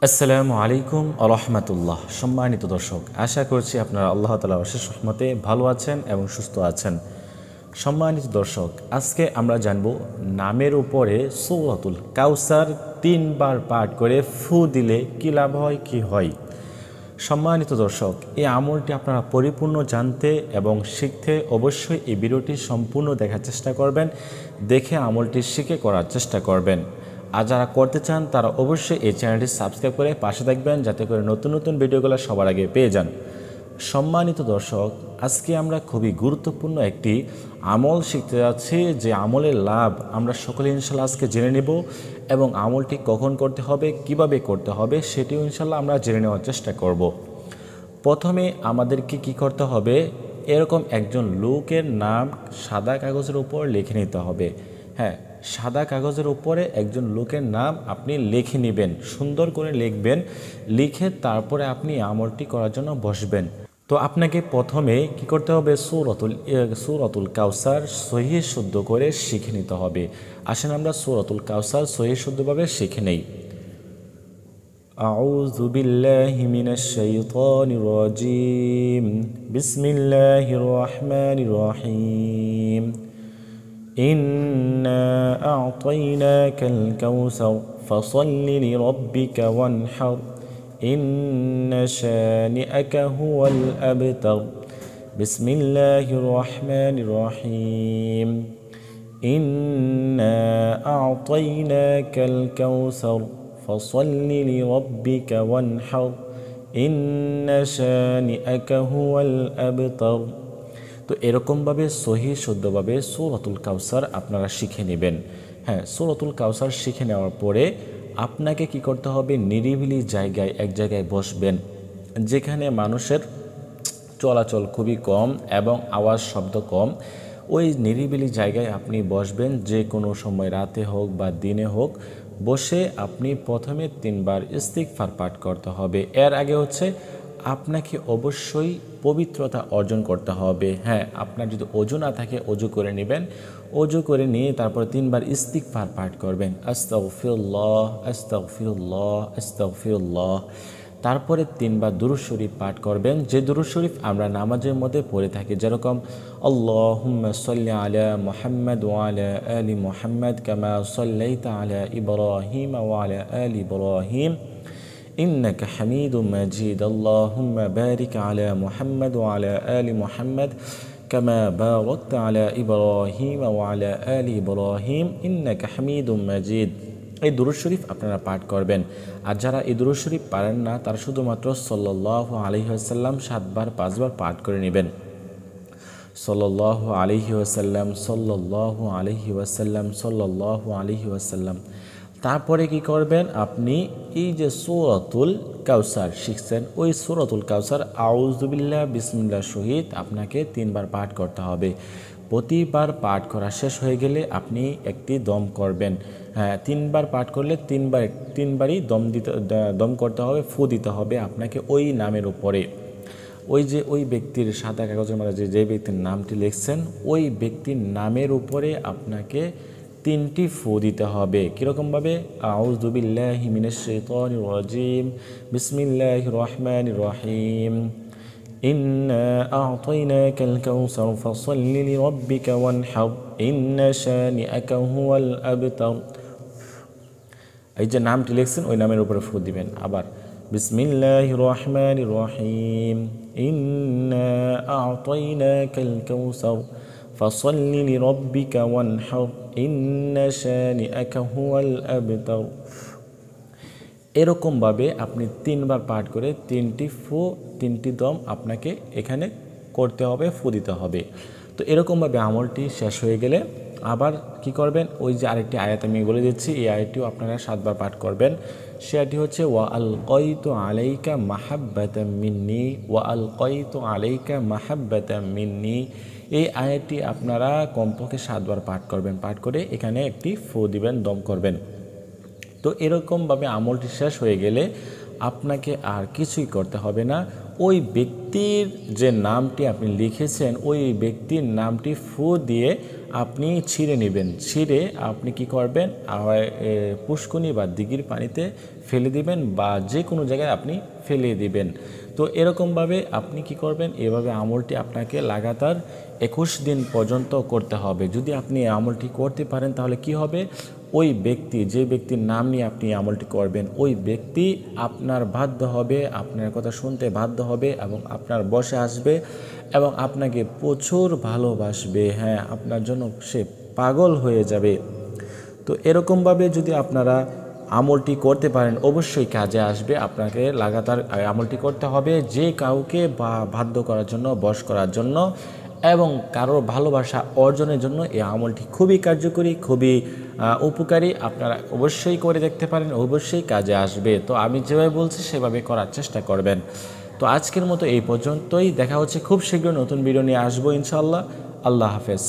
আসসালামু আলাইকুম আরহামাতুল্লাহ। সম্মানিত দর্শক, আশা করছি আপনারা আল্লাহ তাআলার অশেষ রহমতে ভালো আছেন এবং সুস্থ আছেন। সম্মানিত দর্শক, আজকে আমরা জানব নামের উপরে সূরাতুল কাউসার 3 বার পাঠ করে ফু দিলে কী লাভ হয়, কী হয়। সম্মানিত দর্শক, এই আমলটি আপনারা পরিপূর্ণ জানতে এবং শিখতে অবশ্যই এই ভিডিওটি সম্পূর্ণ দেখার চেষ্টা করবেন, দেখে আমলটি শিখে করার চেষ্টা করবেন। আর যারা করতে চান তারা অবশ্যই এই চ্যানেলটি সাবস্ক্রাইব করে পাশে থাকবেন, যাতে করে নতুন নতুন ভিডিওগুলো সবার আগে পেয়ে যান। সম্মানিত দর্শক, আজকে আমরা খুবই গুরুত্বপূর্ণ একটি আমল শিখতে যাচ্ছি, যে আমলের লাভ আমরা সকলে ইনশাল্লাহ আজকে জেনে নেব, এবং আমলটি কখন করতে হবে, কিভাবে করতে হবে সেটিও ইনশাল্লাহ আমরা জেনে নেওয়ার চেষ্টা করব। প্রথমে আমাদেরকে কি করতে হবে, এরকম একজন লোকের নাম সাদা কাগজের উপর লিখে নিতে হবে। হ্যাঁ, সাদা কাগজের উপরে একজন লোকের নাম আপনি লিখে নেবেন, সুন্দর করে লিখবেন। লিখে তারপরে আপনি আমলটি করার জন্য বসবেন। তো আপনাকে প্রথমে কি করতে হবে, সূরাতুল কাউসার সহিহ শুদ্ধ করে শিখে নিতে হবে। আসেন আমরা সূরাতুল কাউসার সহিহ শুদ্ধভাবে শিখে নেই। আউযু বিল্লাহি মিনাশ শাইতানির রাজীম। বিসমিল্লাহির রহমানির রহিম। ইন্না আ'তাইনাকাল কাউসার ফাসাল্লি লিরাব্বিকা ওয়ানহার। ইন্না শানিআকা হুয়াল আবতার। বিসমিল্লাহির রহমানির রহিম। ইন্না আ'তাইনাকাল কাউসার ফাসাল্লি লিরাব্বিকা ওয়ানহার। ইন্না শানিআকা হুয়াল আবতার। তো এরকমভাবে সহিহ শুদ্ধভাবে সূরাতুল কাউসার আপনারা শিখে নেবেন। হ্যাঁ, সূরাতুল কাউসার শিখে নেওয়ার পরে আপনাকে কি করতে হবে, নিরিবিলি জায়গায় এক জায়গায় বসবেন, যেখানে মানুষের চলাচল খুবই কম এবং আওয়াজ শব্দ কম। ওই নিরিবিলি জায়গায় আপনি বসবেন, যে কোনো সময় রাতে হোক বা দিনে হোক। বসে আপনি প্রথমে 3 বার ইস্তিগফার পাঠ করতে হবে। এর আগে আপনাকে অবশ্যই পবিত্রতা অর্জন করতে হবে। হ্যাঁ, আপনার যদি অজু না থাকে অজু করে নেবেন। অজু করে নিয়ে তারপর 3 বার ইস্তিগফার পাঠ করবেন, আস্তাগফিরুল্লাহ আস্তাগফিরুল্লাহ আস্তাগফিরুল্লাহ। তারপরে 3 বার দুরূদ শরীফ পাঠ করবেন, যে দুরূদ শরীফ আমরা নামাজের মধ্যে পড়ে থাকি, যেরকম আল্লাহুম্মা সাল্লি আলা মুহাম্মাদ ওয়া আলা আলি মুহাম্মাদ কামা সাল্লাইতা আলা ইব্রাহিম ওয়া আলা আলি ইব্রাহিম ইন্নাকা হামিদুম মাজিদ। আল্লাহুম্মা বারিক আলা মুহাম্মাদ ওয়া আলা আলি মুহাম্মাদ কামা বারাকতা আলা ইব্রাহিম ওয়া আলা আলি ইব্রাহিম ইন্নাকা হামিদুম মাজিদ। এই দুরূদ শরীফ আপনারা পাঠ করবেন। আর যারা এই দুরূদ শরীফ পারেন না, তারা শুধুমাত্র সাল্লাল্লাহু আলাইহি ওয়াসাল্লাম 7 বার 5 বার পাঠ করে নেবেন। সাল্লাল্লাহু আলাইহি ওয়াসাল্লাম সাল্লাল্লাহু আলাইহি ওয়াসাল্লাম সাল্লাল্লাহু আলাইহি ওয়াসাল্লাম। তারপরে কি করবেন, আপনি এই যে সূরাতুল কাউসার শিখছেন, ওই সূরাতুল কাউসার আউযু বিল্লাহ বিসমিল্লাহ সহিত আপনাকে 3 বার পাঠ করতে হবে। প্রতিবার পাঠ করা শেষ হয়ে গেলে আপনি একটি দম করবেন। হ্যাঁ, 3 বার পাঠ করলে 3 বারই দম করতে হবে, ফু দিতে হবে আপনাকে ওই নামের উপরে। ওই ব্যক্তির সাদা কাগজের মধ্যে যে ব্যক্তির নামটি লিখছেন, ওই ব্যক্তির নামের উপরে আপনাকে 3টি ফু দিতে হবে। কীরকমভাবে, আউযু বিল্লাহি মিনাশ শাইতানির রাজীম। বিসমিল্লাহির রহমানির রহিম। ইন্না আ'তাইনাকাল কাউসার ফাসাল্লি লিরাব্বিকা ওয়ানহার। ইন্না শানিআকা হুয়াল আবতার। এই যে নামটি লিখছেন ওই নামের উপরে ফু দিবেন। আবার বিসমিল্লাহির রহমানির রহিম। ইন্না আ'তাইনাকাল কাউসার ফাসাল্লি লিরাব্বিকা ওয়ানহার। ইন্না শানিআকা হুয়াল আবতার। এরকমভাবে আপনি 3 বার পাঠ করে 3টি ফু 3টি দম আপনাকে এখানে করতে হবে, ফু দিতে হবে। তো এরকমভাবে আমলটি শেষ হয়ে গেলে আবার কি করবেন, ওই যে আরেকটি আয়াত আমি বলে দিচ্ছি, এই আয়াতটিও আপনারা 7 বার পাঠ করবেন। সে আয়াতটি হচ্ছে ওয়া আলকাইতু আলাইকা মাহাব্বাতাম মিন্নি ওয়া আলকাইতু আলাইকা মাহাব্বাতাম মিন্নি। এই আয়াতটি আপনারা কমপক্ষে 7 বার পাঠ করবেন। পাঠ করে এখানে একটি ফু দিবেন, দম করবেন। তো এরকমভাবে আমলটি শেষ হয়ে গেলে আপনাকে আর কিছুই করতে হবে না। ওই ব্যক্তির যে নামটি আপনি লিখেছেন ওই ব্যক্তির নামটি ফু দিয়ে আপনি ছিঁড়ে নেবেন। ছিঁড়ে আপনি কি করবেন, পুষ্করণী বা দিঘির পানিতে ফেলে দিবেন বা যে কোনো জায়গায় আপনি ফেলে দিবেন। তো এরকমভাবে আপনি কি করবেন, এভাবে আমলটি আপনাকে লাগাতার 21 দিন পর্যন্ত করতে হবে। যদি আপনি এই আমলটি করতে পারেন তাহলে কি হবে, ওই ব্যক্তি, যে ব্যক্তির নাম নিয়ে আপনি আমলটি করবেন, ওই ব্যক্তি আপনার বাধ্য হবে, আপনার কথা শুনতে বাধ্য হবে এবং আপনার বসে আসবে এবং আপনাকে প্রচুর ভালোবাসবে। হ্যাঁ, আপনার জন্য সে পাগল হয়ে যাবে। তো এরকমভাবে যদি আপনারা আমলটি করতে পারেন অবশ্যই কাজে আসবে। আপনাকে লাগাতার আমলটি করতে হবে, যে কাউকে বাধ্য করার জন্য, বশ করার জন্য এবং কারোর ভালোবাসা অর্জনের জন্য এই আমলটি খুবই কার্যকরী, খুবই উপকারী। আপনারা অবশ্যই করে দেখতে পারেন, অবশ্যই কাজে আসবে। তো আমি যেভাবে বলছি সেভাবে করার চেষ্টা করবেন। তো আজকের মতো এই পর্যন্তই, দেখা হচ্ছে খুব শীঘ্র নতুন ভিডিও নিয়ে আসবো ইনশাআল্লাহ। আল্লাহ হাফেজ।